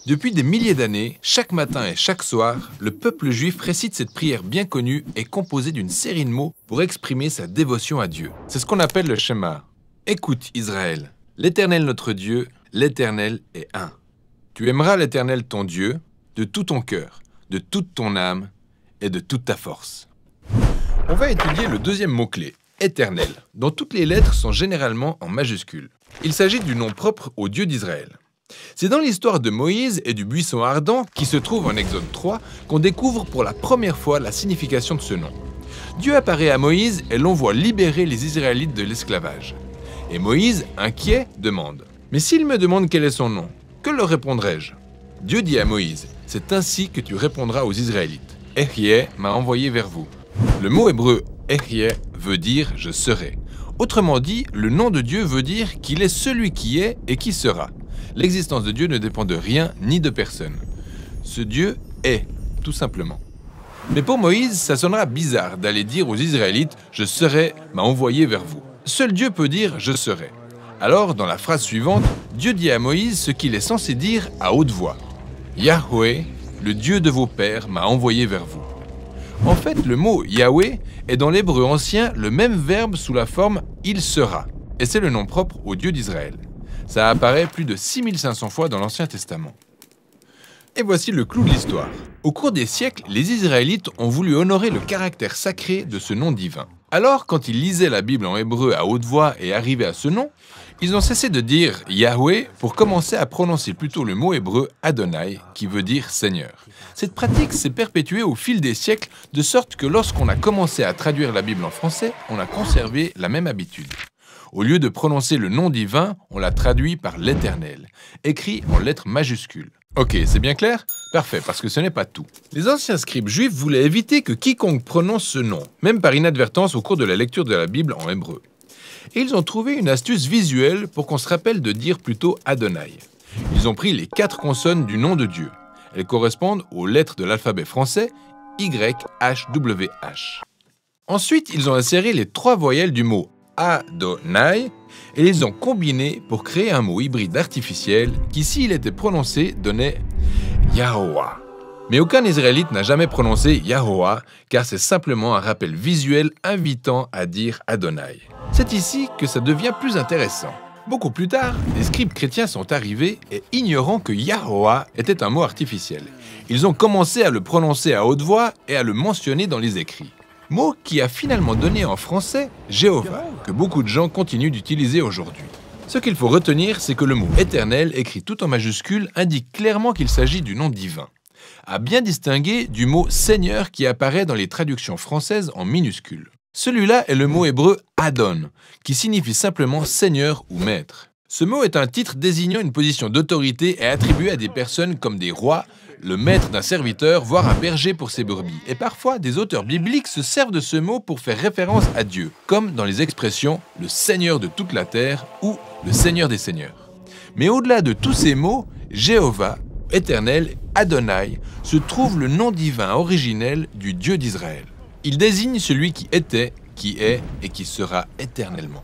Depuis des milliers d'années, chaque matin et chaque soir, le peuple juif récite cette prière bien connue et composée d'une série de mots pour exprimer sa dévotion à Dieu. C'est ce qu'on appelle le Shema. Écoute Israël, l'Éternel notre Dieu, l'Éternel est un. Tu aimeras l'Éternel ton Dieu de tout ton cœur, de toute ton âme et de toute ta force. On va étudier le deuxième mot-clé, Éternel, dont toutes les lettres sont généralement en majuscules. Il s'agit du nom propre au Dieu d'Israël. C'est dans l'histoire de Moïse et du buisson ardent, qui se trouve en Exode 3, qu'on découvre pour la première fois la signification de ce nom. Dieu apparaît à Moïse et l'envoie libérer les Israélites de l'esclavage. Et Moïse, inquiet, demande « Mais s'il me demande quel est son nom, que leur répondrai-je » Dieu dit à Moïse « C'est ainsi que tu répondras aux Israélites. Ehyeh m'a envoyé vers vous. » Le mot hébreu « Ehyeh » veut dire « je serai ». Autrement dit, le nom de Dieu veut dire qu'il est celui qui est et qui sera. L'existence de Dieu ne dépend de rien ni de personne. Ce Dieu est, tout simplement. Mais pour Moïse, ça sonnera bizarre d'aller dire aux Israélites « Je serai m'a envoyé vers vous ». Seul Dieu peut dire « Je serai ». Alors, dans la phrase suivante, Dieu dit à Moïse ce qu'il est censé dire à haute voix. « Yahweh, le Dieu de vos pères, m'a envoyé vers vous ». En fait, le mot « Yahweh » est dans l'hébreu ancien le même verbe sous la forme « il sera ». Et c'est le nom propre au Dieu d'Israël. Ça apparaît plus de 6500 fois dans l'Ancien Testament. Et voici le clou de l'histoire. Au cours des siècles, les Israélites ont voulu honorer le caractère sacré de ce nom divin. Alors, quand ils lisaient la Bible en hébreu à haute voix et arrivaient à ce nom, ils ont cessé de dire Yahweh pour commencer à prononcer plutôt le mot hébreu Adonai, qui veut dire Seigneur. Cette pratique s'est perpétuée au fil des siècles, de sorte que lorsqu'on a commencé à traduire la Bible en français, on a conservé la même habitude. Au lieu de prononcer le nom divin, on l'a traduit par l'Éternel, écrit en lettres majuscules. Ok, c'est bien clair? Parfait, parce que ce n'est pas tout. Les anciens scribes juifs voulaient éviter que quiconque prononce ce nom, même par inadvertance au cours de la lecture de la Bible en hébreu. Et ils ont trouvé une astuce visuelle pour qu'on se rappelle de dire plutôt Adonai. Ils ont pris les 4 consonnes du nom de Dieu. Elles correspondent aux lettres de l'alphabet français Y, H, W, H. Ensuite, ils ont inséré les 3 voyelles du mot Adonai et les ont combinés pour créer un mot hybride artificiel qui, s'il était prononcé, donnait Yahoua. Mais aucun Israélite n'a jamais prononcé Yahoua, car c'est simplement un rappel visuel invitant à dire Adonai. C'est ici que ça devient plus intéressant. Beaucoup plus tard, les scribes chrétiens sont arrivés et, ignorant que Yahoua était un mot artificiel, ils ont commencé à le prononcer à haute voix et à le mentionner dans les écrits. Mot qui a finalement donné en français Jéhovah, que beaucoup de gens continuent d'utiliser aujourd'hui. Ce qu'il faut retenir, c'est que le mot éternel, écrit tout en majuscules, indique clairement qu'il s'agit du nom divin, à bien distinguer du mot Seigneur qui apparaît dans les traductions françaises en minuscules. Celui-là est le mot hébreu Adon, qui signifie simplement Seigneur ou Maître. Ce mot est un titre désignant une position d'autorité et attribué à des personnes comme des rois, le maître d'un serviteur, voire un berger pour ses brebis. Et parfois, des auteurs bibliques se servent de ce mot pour faire référence à Dieu, comme dans les expressions « le Seigneur de toute la terre » ou « le Seigneur des seigneurs ». Mais au-delà de tous ces mots, Jéhovah, Éternel, Adonai, se trouve le nom divin originel du Dieu d'Israël. Il désigne celui qui était, qui est et qui sera éternellement.